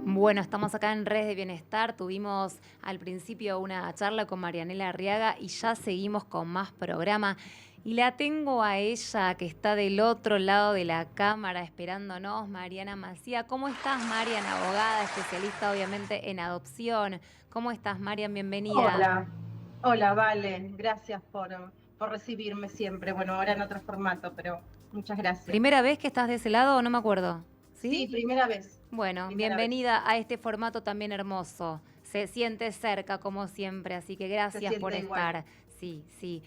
Bueno, estamos acá en Redes de Bienestar. Tuvimos al principio una charla con Marianela Arriaga y ya seguimos con más programa. Y la tengo a ella que está del otro lado de la cámara esperándonos, Mariana Macía. ¿Cómo estás, Marian? Abogada, especialista obviamente en adopción. ¿Cómo estás, Marian? Bienvenida. Hola, hola, Vale, gracias por recibirme siempre. Bueno, ahora en otro formato, pero muchas gracias. ¿Primera vez que estás de ese lado o no me acuerdo? Sí, ¿Sí? primera vez, Bueno, primera vez. bienvenida a este formato también hermoso. Se siente cerca como siempre, así que Se gracias por siente igual. estar. Sí, sí.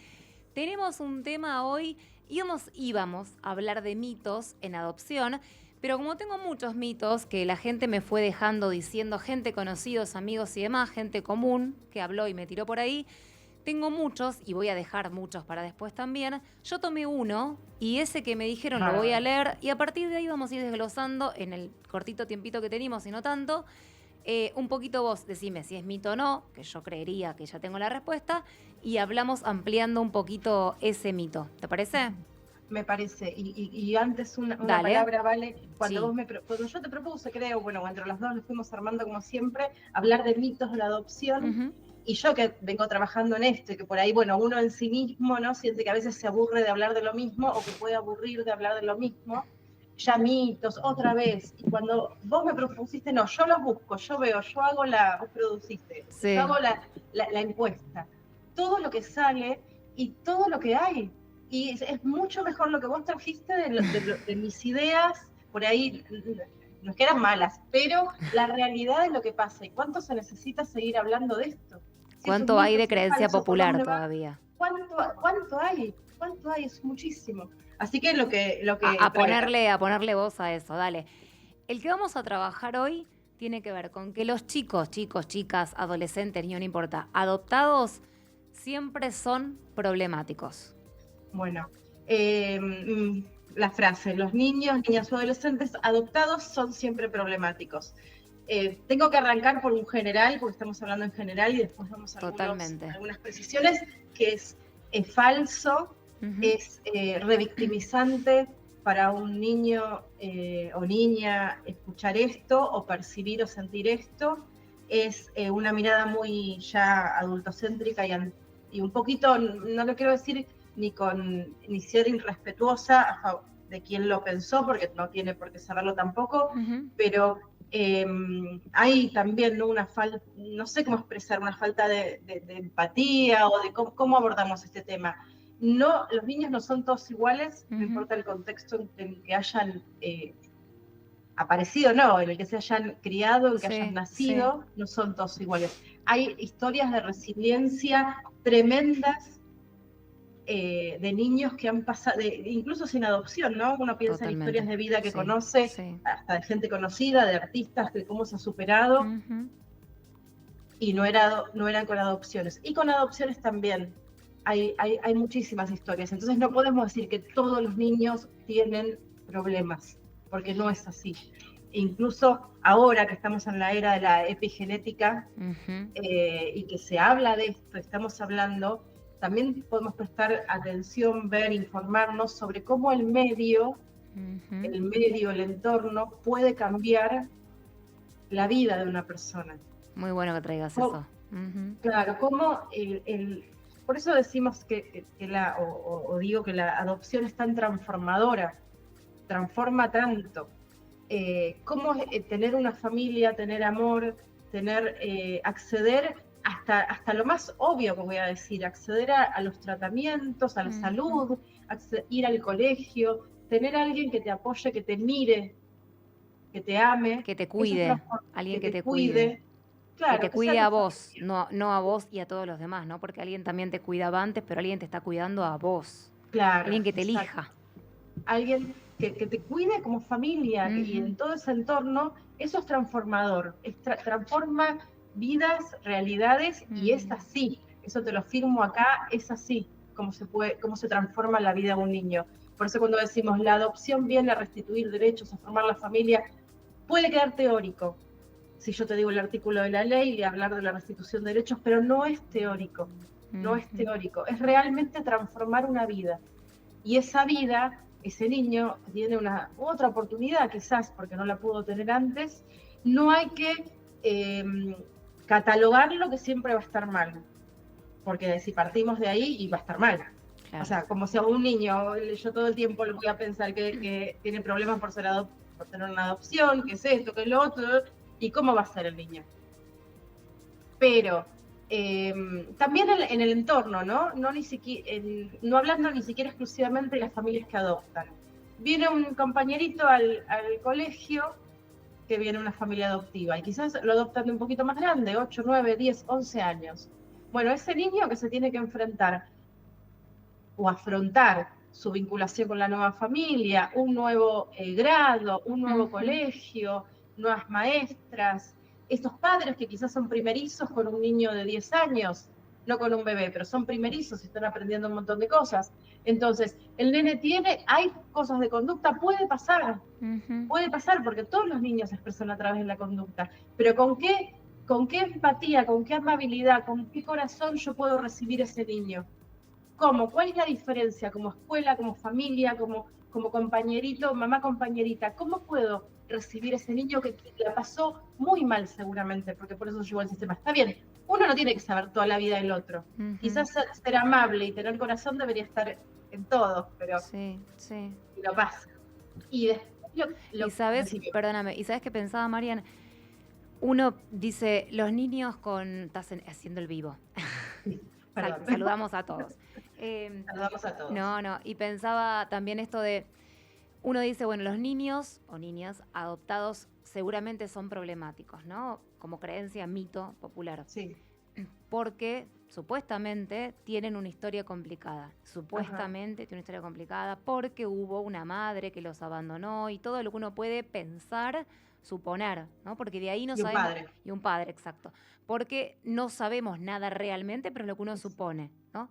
Tenemos un tema hoy, íbamos a hablar de mitos en adopción, pero como tengo muchos mitos que la gente me fue dejando diciendo, gente conocidos, amigos y demás, gente común que habló y me tiró por ahí, tengo muchos y voy a dejar muchos para después también. Yo tomé uno y ese que me dijeron lo voy a Bárbaro. leer y a partir de ahí vamos a ir desglosando en el cortito tiempito que tenemos y no tanto. Un poquito vos decime si es mito o no, que yo creería que ya tengo la respuesta, y hablamos ampliando un poquito ese mito. ¿Te parece? Me parece. Y antes una Dale. palabra, Vale, Sí. cuando yo te propuse, creo, bueno, entre las dos lo fuimos armando como siempre, hablar de mitos de la adopción. Ujú. Y yo que vengo trabajando en esto y que por ahí, bueno, uno en sí mismo, ¿no? Siente que a veces se aburre de hablar de lo mismo o que puede aburrir de hablar de lo mismo. Ya mitos, otra vez. Y cuando vos me propusiste, no, yo los busco, yo veo, yo hago vos produciste, yo Sí. hago la encuesta. Todo lo que sale y todo lo que hay. Y es mucho mejor lo que vos trajiste de mis ideas, por ahí no es que eran malas, pero la realidad es lo que pasa y cuánto se necesita seguir hablando de esto. Si es un ¿Cuánto hay mito, de si es creencia falso, por popular dónde va, todavía? cuánto hay, cuánto hay, es muchísimo. Así que lo A, que a traiga. ponerle, a ponerle voz a eso, dale. El que vamos a trabajar hoy tiene que ver con que los chicos, chicas, adolescentes, niños, no importa, adoptados siempre son problemáticos. Bueno, la frase, los niños, niñas o adolescentes adoptados son siempre problemáticos. Tengo que arrancar por un general, porque estamos hablando en general y después damos Totalmente. algunas precisiones, que es falso, Ujú. es revictimizante para un niño o niña escuchar esto o percibir o sentir esto, es una mirada muy ya adultocéntrica y un poquito, no lo quiero decir ni ser irrespetuosa de quien lo pensó, porque no tiene por qué saberlo tampoco, Ujú. pero hay también, ¿no? Una falta, no sé cómo expresar, una falta de empatía o de cómo abordamos este tema. No, los niños no son todos iguales, no Ujú. importa el contexto en el que hayan aparecido, no, en el que se hayan criado, en el que hayan Sí, sí. nacido, no son todos iguales. Hay historias de resiliencia tremendas de niños que han pasado, incluso sin adopción, ¿no? Uno piensa en historias Totalmente. de vida que Sí, conoce, sí. hasta de gente conocida, de artistas, de cómo se ha superado, Ujú. y no eran con adopciones. Y con adopciones también hay muchísimas historias. Entonces no podemos decir que todos los niños tienen problemas, porque no es así. Incluso ahora que estamos en la era de la epigenética, Ujú. y que se habla de esto, estamos hablando, también podemos prestar atención, ver, informarnos sobre cómo Ujú. el entorno puede cambiar la vida de una persona. Muy bueno que traigas Oh, eso. Ujú. claro, cómo por eso decimos o digo que la adopción es tan transformadora, transforma tanto. Cómo tener una familia, tener amor, acceder hasta lo más obvio que voy a decir, acceder a los tratamientos, a la Ujú. salud, ir al colegio, tener a alguien que te apoye, que te mire, que te ame, Que te eso cuide, alguien que que te te cuide. cuide, Que claro, te que sea cuide tu a vos, familia. no, no a vos y a todos los demás, ¿no? Porque alguien también te cuidaba antes, pero alguien te está cuidando a vos. Claro, Alguien que te exacto. elija. Alguien que te cuide como familia y Ujú. en todo ese entorno, eso es transformador, transforma vidas, realidades y es Mm. así, eso te lo firmo acá, es así cómo se transforma la vida de un niño. Por eso cuando decimos la adopción viene a restituir derechos, a formar la familia, puede quedar teórico. Si yo te digo el artículo de la ley y hablar de la restitución de derechos, pero no es teórico, no es Ujú. teórico, es realmente transformar una vida. Y esa vida ese niño tiene una otra oportunidad, quizás porque no la pudo tener antes, no hay que catalogarlo que siempre va a estar mal, porque si partimos de ahí y va a estar mal. Claro. O sea, como si a un niño, yo todo el tiempo le voy a pensar que tiene problemas por tener una adopción, que es esto, que es lo otro, y cómo va a ser el niño. Pero también en el entorno, ¿no? No hablando ni siquiera exclusivamente de las familias que adoptan. Viene un compañerito al colegio que viene una familia adoptiva y quizás lo adoptan de un poquito más grande, 8, 9, 10, 11 años. Bueno, ese niño que se tiene que enfrentar o afrontar su vinculación con la nueva familia, un nuevo grado, un nuevo colegio, nuevas maestras, estos padres que quizás son primerizos con un niño de 10 años, no con un bebé, pero son primerizos y están aprendiendo un montón de cosas. Entonces, el nene hay cosas de conducta, puede pasar porque todos los niños se expresan a través de la conducta, pero ¿con qué empatía, con qué amabilidad, con qué corazón yo puedo recibir ese niño? ¿Cómo? ¿Cuál es la diferencia como escuela, como familia, como compañerito, mamá compañerita? ¿Cómo puedo recibir ese niño que la pasó muy mal seguramente, porque por eso llegó al sistema? Está bien, uno no tiene que saber toda la vida del otro. Quizás ser amable y tener corazón debería estar en todo, pero sí. lo pasa. Y después y sabes, perdóname, y sabes que pensaba, Marian, uno dice, los niños estás haciendo el vivo. Saludamos a todos. Saludamos a todos. No, y pensaba también esto de, uno dice, bueno, los niños o niñas adoptados seguramente son problemáticos, ¿no? Como creencia, mito popular. Sí. Porque supuestamente tienen una historia complicada. Supuestamente tienen una historia complicada porque hubo una madre que los abandonó y todo lo que uno puede pensar, suponer, ¿no? Porque de ahí no sabemos. Un padre. Y un padre, exacto. Porque no sabemos nada realmente, pero es lo que uno supone, ¿no?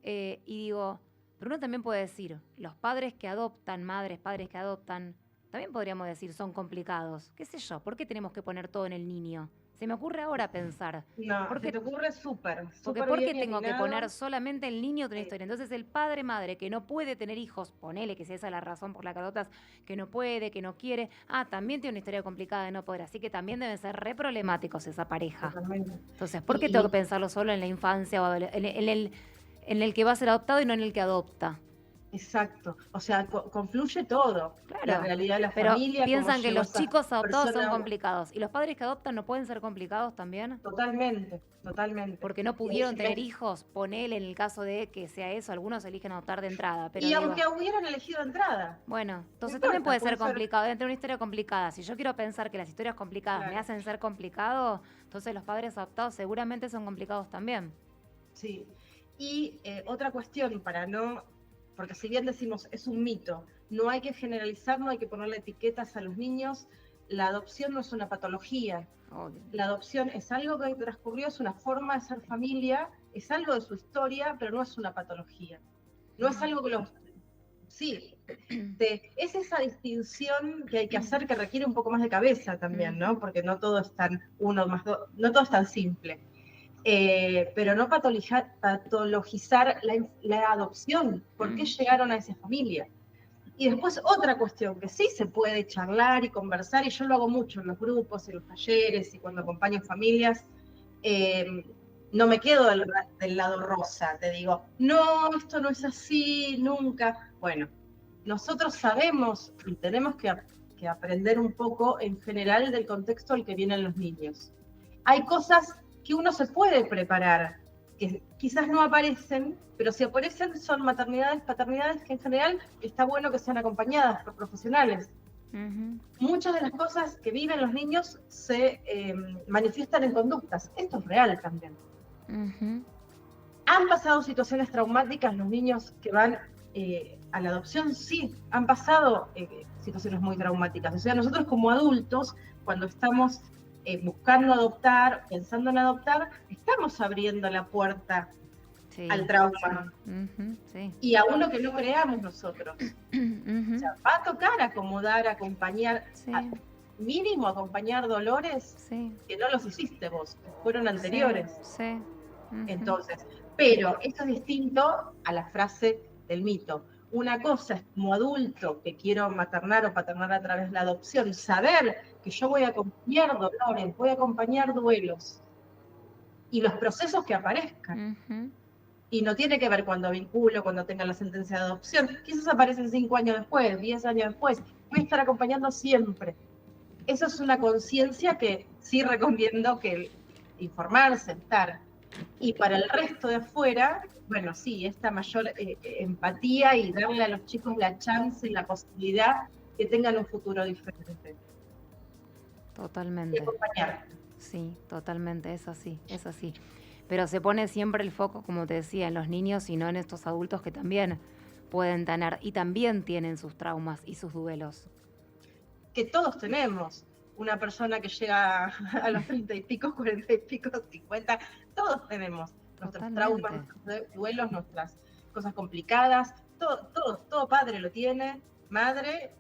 Y digo, pero uno también puede decir, los padres que adoptan, madres, padres que adoptan, también podríamos decir, son complicados. ¿Qué sé yo? ¿Por qué tenemos que poner todo en el niño? Se me ocurre ahora pensar. No, se te ocurre súper. Porque ¿por qué tengo que poner solamente el niño de una historia? Entonces el padre, madre, que no puede tener hijos, ponele que sea esa la razón por la que adoptas, que no puede, que no quiere, también tiene una historia complicada de no poder. Así que también deben ser re problemáticos esa pareja. Totalmente. Entonces, ¿por qué tengo que pensarlo solo en la infancia o en el que va a ser adoptado y no en el que adopta? Exacto, o sea, confluye todo, claro, la realidad de la pero familia. Piensan que los chicos adoptados son complicados. ¿Y los padres que adoptan no pueden ser complicados también? Totalmente. Porque no pudieron tener hijos, ponele en el caso de que sea eso, algunos eligen adoptar de entrada. Pero y aunque hubieran elegido de entrada. Bueno, entonces también puede ser complicado, debe tener una historia complicada. Si yo quiero pensar que las historias complicadas me hacen ser complicado, entonces los padres adoptados seguramente son complicados también. Sí, y otra cuestión porque si bien decimos es un mito, no hay que generalizar, no hay que ponerle etiquetas a los niños. La adopción no es una patología. La adopción es algo que transcurrió, es una forma de ser familia, es algo de su historia, pero no es una patología. No es algo que Sí, es esa distinción que hay que hacer, que requiere un poco más de cabeza también, ¿no? Porque no todo es tan no todo es tan simple. Pero no patologizar la adopción. ¿Por qué llegaron a esa familia? Y después otra cuestión que sí se puede charlar y conversar, y yo lo hago mucho en los grupos, en los talleres y cuando acompaño familias, no me quedo del lado rosa, te digo, no, esto no es así, nunca. Bueno, nosotros sabemos y tenemos que aprender un poco en general del contexto al que vienen los niños. Hay cosas que uno se puede preparar, que quizás no aparecen, pero si aparecen son maternidades, paternidades que en general está bueno que sean acompañadas por profesionales. Muchas de las cosas que viven los niños se manifiestan en conductas. Esto es real también. ¿Han pasado situaciones traumáticas los niños que van a la adopción? Sí, han pasado situaciones muy traumáticas. O sea, nosotros como adultos, cuando estamos buscando adoptar, pensando en adoptar, estamos abriendo la puerta al trauma. Y a uno que no creamos nosotros. O sea, va a tocar acomodar, acompañar, mínimo acompañar dolores que no los hiciste vos, que fueron anteriores. Entonces, pero esto es distinto a la frase del mito. una cosa es como adulto que quiero maternar o paternar a través de la adopción, saber que yo voy a acompañar dolores, voy a acompañar duelos y los procesos que aparezcan. Y no tiene que ver cuando vinculo, cuando tenga la sentencia de adopción. Quizás aparecen 5 años después, 10 años después. Voy a estar acompañando siempre. Eso es una conciencia que sí recomiendo que informarse, estar. Y para el resto de afuera, bueno, sí, esta mayor empatía y darle a los chicos la chance y la posibilidad que tengan un futuro diferente. Totalmente. Y acompañar. Sí, totalmente, es así. Pero se pone siempre el foco, como te decía, en los niños y no en estos adultos que también pueden tener y también tienen sus traumas y sus duelos. Que todos tenemos. Una persona que llega a los 30 y pico, 40 y pico, 50, todos tenemos nuestros traumas, nuestros duelos, nuestras cosas complicadas, todo padre lo tiene, madre,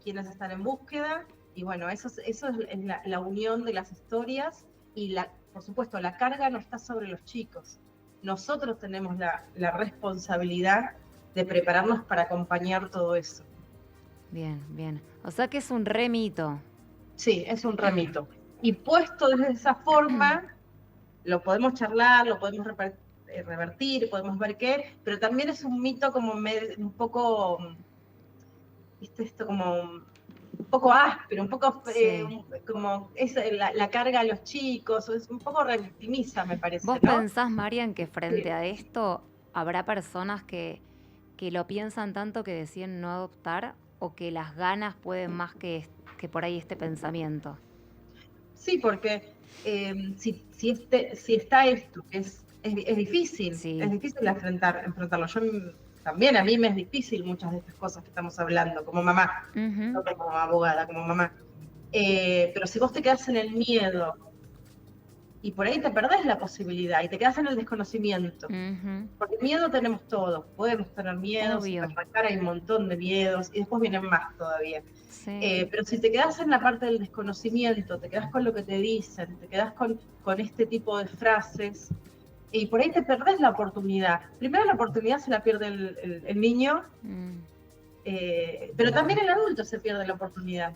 quienes están en búsqueda, y bueno, eso es la unión de las historias, y por supuesto, la carga no está sobre los chicos. Nosotros tenemos la responsabilidad de prepararnos para acompañar todo eso. Bien, bien. O sea que es un remito. Sí, es un remito. Y puesto desde esa forma, lo podemos charlar, lo podemos revertir, podemos ver qué, pero también es un mito como un poco, ¿viste? Esto como un poco áspero, un poco como es la carga a los chicos, es un poco revictimiza, me parece. ¿Vos ¿no? pensás, Marian, que frente a esto habrá personas que lo piensan tanto que deciden no adoptar o que las ganas pueden más que por ahí este pensamiento? Sí, porque si está esto, que es difícil, es difícil enfrentarlo. Yo también, a mí me es difícil muchas de estas cosas que estamos hablando, como mamá, no como abogada, como mamá. Pero si vos te quedás en el miedo y por ahí te perdés la posibilidad y te quedás en el desconocimiento, porque miedo tenemos todos, podemos tener miedos, arrancar hay un montón de miedos y después vienen más todavía. Pero si te quedás en la parte del desconocimiento, te quedás con lo que te dicen, te quedás con este tipo de frases, y por ahí te perdés la oportunidad. Primero la oportunidad se la pierde el niño, pero también el adulto se pierde la oportunidad.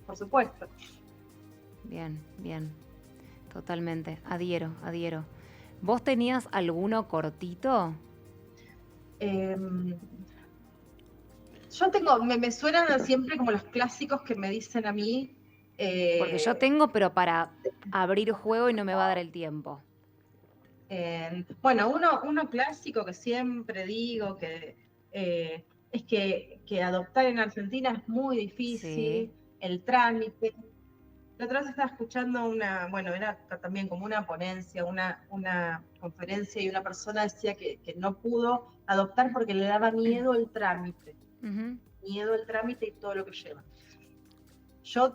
Por supuesto. Bien, bien. Totalmente. Adhiero. ¿Vos tenías alguno cortito? Yo tengo, me suenan siempre como los clásicos que me dicen a mí. Porque yo tengo, pero para abrir juego y no me va a dar el tiempo. Bueno, uno clásico que siempre digo que es que adoptar en Argentina es muy difícil, el trámite. La otra vez estaba escuchando era también como una ponencia, una conferencia, y una persona decía que no pudo adoptar porque le daba miedo el trámite. Miedo el trámite y todo lo que lleva. Yo,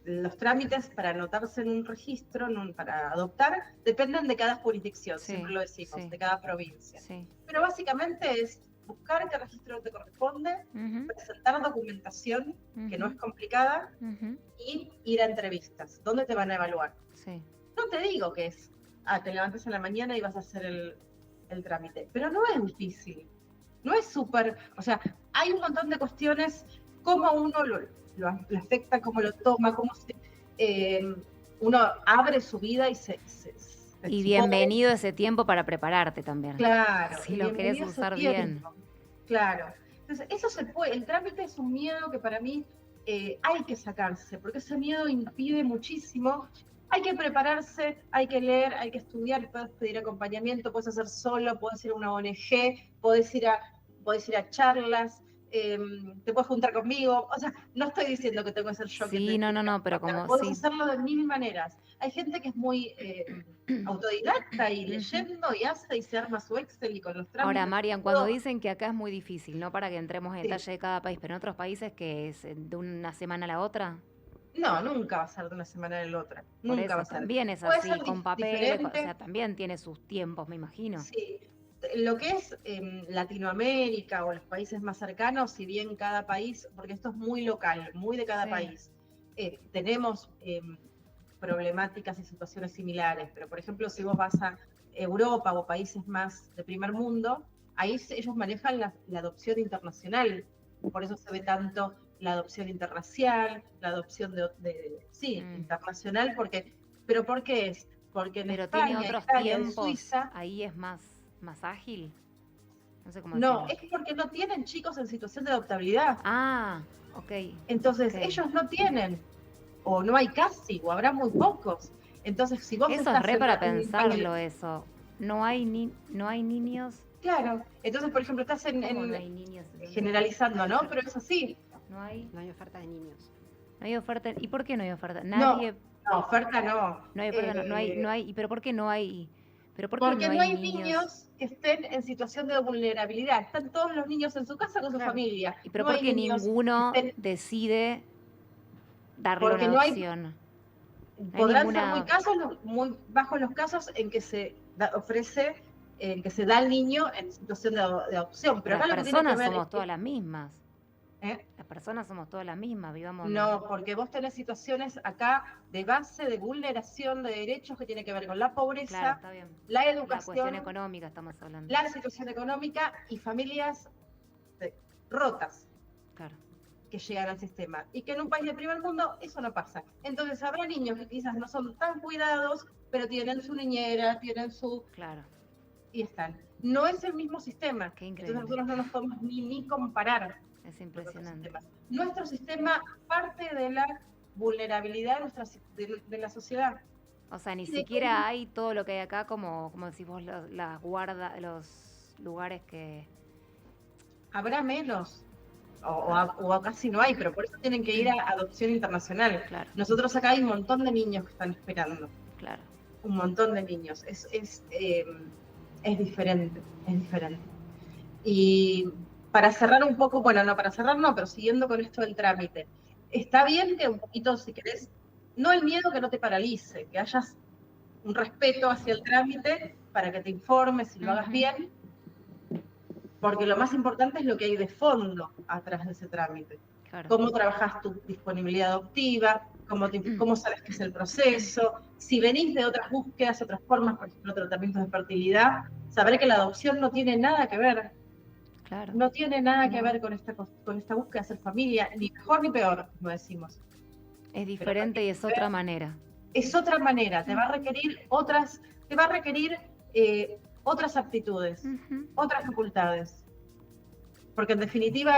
los trámites para anotarse en un registro, para adoptar, dependen de cada jurisdicción, siempre lo decimos, de cada provincia. Pero básicamente es buscar qué registro te corresponde, presentar documentación, que no es complicada, y ir a entrevistas, donde te van a evaluar. No te digo que es, te levantas en la mañana y vas a hacer el trámite, pero no es difícil. No es súper, o sea, hay un montón de cuestiones, cómo uno lo afecta, cómo lo toma, cómo uno abre su vida y y bienvenido ese tiempo para prepararte también. Claro. Si lo querés usar bien. Claro. Entonces, eso se puede, el trámite es un miedo que para mí hay que sacarse, porque ese miedo impide muchísimo. Hay que prepararse, hay que leer, hay que estudiar, puedes pedir acompañamiento, puedes hacer solo, puedes ir a una ONG, puedes ir a charlas, te puedes juntar conmigo. O sea, no estoy diciendo que tengo que ser yo. Sí, no, pero como puedes hacerlo de 1000 maneras. Hay gente que es muy autodidacta y leyendo y hace y se arma su Excel y con los trámites. Ahora, Marian, cuando dicen que acá es muy difícil, no para que entremos en detalle de cada país, pero en otros países que es de una semana a la otra. No, nunca va a ser de una semana a la otra. Nunca va a ser. También es así, con papel, o sea, también tiene sus tiempos, me imagino. Sí, lo que es Latinoamérica o los países más cercanos, si bien cada país, porque esto es muy local, muy de cada país, tenemos problemáticas y situaciones similares, pero por ejemplo, si vos vas Europa o países más de primer mundo, ahí ellos manejan la adopción internacional. Por eso se ve tanto la adopción interracial, la adopción internacional, pero ¿por qué es? Porque en Pero tiene España, otros Italia, en tiempos, Suiza, ahí es más ágil. No sé cómo no, decirlo. es porque no tienen chicos en situación de adoptabilidad. Ah, ok. Entonces, Ok. ellos no tienen, o no hay casi, o habrá muy pocos. Entonces, si vos Eso es estás re en para un país. pensarlo, eso. No hay niños. Claro, entonces, por ejemplo, estás ¿Cómo no hay niños? generalizando, ¿no? Pero es así. No hay oferta de niños. No hay oferta. ¿Y por qué no hay oferta? No, Nadie. oferta no. No hay oferta, no hay. ¿Y pero por qué no hay? ¿Pero por qué Porque no no hay hay niños? niños que estén en situación de vulnerabilidad. Están todos los niños en su casa con su Claro. familia. ¿Y pero No por hay qué niños que ninguno estén, decide darlo en porque no hay, adopción? No hay podrán ser ninguna. muy bajos los casos en que se ofrece, en que se da al niño en situación de adopción. Pero Pero las acá lo que tiene que personas ver es somos todas las mismas. ¿eh? Las personas somos todas las mismas, vivamos donde. No, porque vos tenés situaciones acá de base de vulneración de derechos que tiene que ver con la Claro, pobreza, está bien. la La cuestión educación, económica estamos hablando. la situación económica y familias rotas Claro. que llegan al sistema. Y que en un país de primer mundo eso no pasa. Entonces habrá niños que quizás no son tan cuidados, pero tienen su niñera, tienen su... Claro. y están. No es el mismo sistema. Qué increíble. Entonces nosotros no nos podemos ni comparar. Es impresionante. Nuestro sistema parte de la vulnerabilidad de la sociedad. O sea, ni siquiera hay todo lo que hay acá, como decís vos, los lugares que. Habrá menos, o casi no hay, pero por eso tienen que ir a adopción internacional. Claro. Nosotros acá hay un montón de niños que están esperando. Claro. Un montón de niños. Es diferente, es diferente. Y para cerrar un poco, bueno, no para cerrar, no, pero siguiendo con esto del trámite, está bien que un poquito, si querés, no el miedo que no te paralice, que hayas un respeto hacia el trámite para que te informes y lo hagas bien, porque lo más importante es lo que hay de fondo atrás de ese trámite. Claro. Cómo trabajas tu disponibilidad adoptiva, cómo sabes qué es el proceso, si venís de otras búsquedas, otras formas, por ejemplo, tratamientos de fertilidad, saber que la adopción no tiene nada que ver. Claro. No tiene nada que ver con esta búsqueda de hacer familia, ni mejor ni peor, como decimos. Es diferente y es otra manera. Es otra manera, te va a requerir otras aptitudes, otras facultades. Porque en definitiva,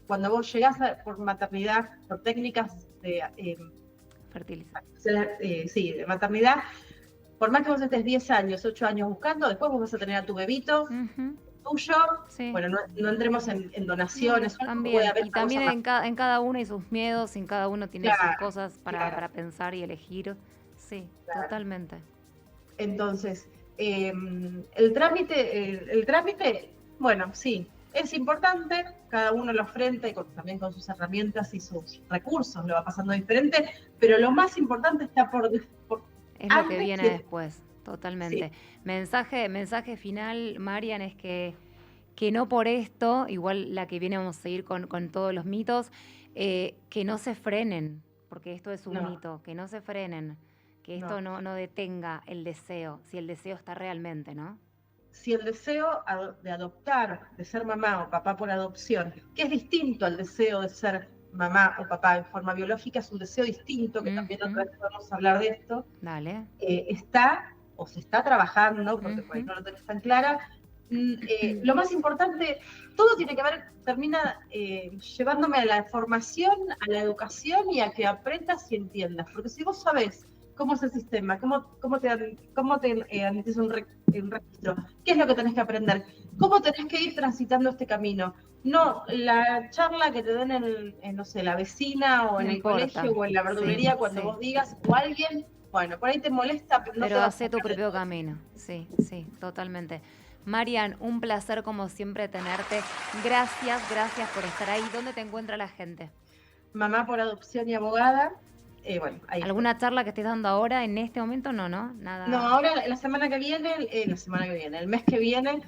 cuando vos llegás por maternidad, por técnicas de fertilización, de maternidad, por más que vos estés 10 años, 8 años buscando, después vos vas a tener a tu bebito tuyo. Sí. Bueno, no entremos en donaciones. También, y también en cada uno hay sus miedos, en cada uno tiene sus cosas para pensar y elegir. Sí, totalmente. Entonces, el trámite, bueno, sí, es importante, cada uno lo frente, también con sus herramientas y sus recursos, lo va pasando diferente, pero lo más importante está por es lo que viene después, totalmente. Sí. Mensaje final, Marian, es que no por esto, igual la que viene vamos a seguir con todos los mitos, que no se frenen, porque esto es un mito, que no se frenen, que esto no detenga el deseo, si el deseo está realmente, ¿no? Si el deseo de adoptar, de ser mamá o papá por adopción, que es distinto al deseo de ser mamá o papá en forma biológica, es un deseo distinto, que también otra vez podemos hablar de esto. Dale. Está o se está trabajando, porque por ahí no lo tenés tan clara. Lo más importante, todo tiene que ver, termina llevándome a la formación, a la educación y a que aprendas y entiendas. Porque si vos sabés cómo es el sistema, cómo te admitís un registro, qué es lo que tenés que aprender, cómo tenés que ir transitando este camino. No, la charla que te den en no sé, la vecina o en el colegio o en la verdulería cuando vos digas, o alguien, bueno, por ahí te molesta, pero no pero hace tu propio camino. Sí, totalmente. Marian, un placer como siempre tenerte. Gracias por estar ahí. ¿Dónde te encuentra la gente? Mamá por adopción y abogada. Bueno, ahí ¿alguna charla que estés dando ahora en este momento? No, nada. No, ahora la semana que viene, el mes que viene,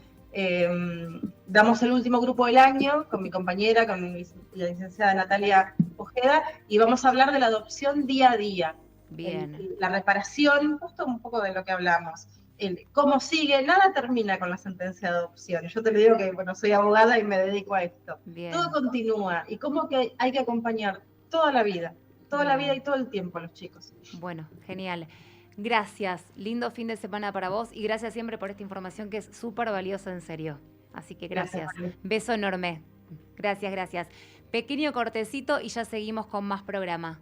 damos el último grupo del año con mi compañera, con la licenciada Natalia Ojeda, y vamos a hablar de la adopción día a día. Bien. La reparación, justo un poco de lo que hablamos. cómo sigue, nada termina con la sentencia de adopción. Yo te lo digo que, bueno, soy abogada y me dedico a esto. Bien. Todo continúa y como que hay que acompañar toda la vida y todo el tiempo a los chicos. Bueno, genial. Gracias, lindo fin de semana para vos y gracias siempre por esta información que es súper valiosa, en serio. Así que gracias. Beso enorme. Gracias, gracias. Pequeño cortecito y ya seguimos con más programa.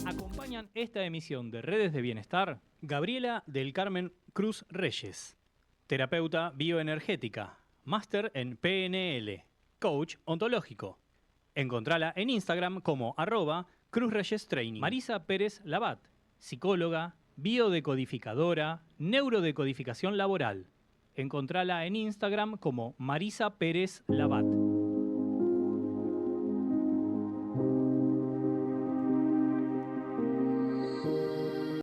Acompañan esta emisión de Redes de Bienestar Gabriela del Carmen Cruz Reyes, terapeuta bioenergética, máster en PNL, coach ontológico. Encontrala en Instagram como @CruzReyesTraining. Marisa Pérez Labat, psicóloga, biodecodificadora, neurodecodificación laboral. Encontrala en Instagram como Marisa Pérez Labat.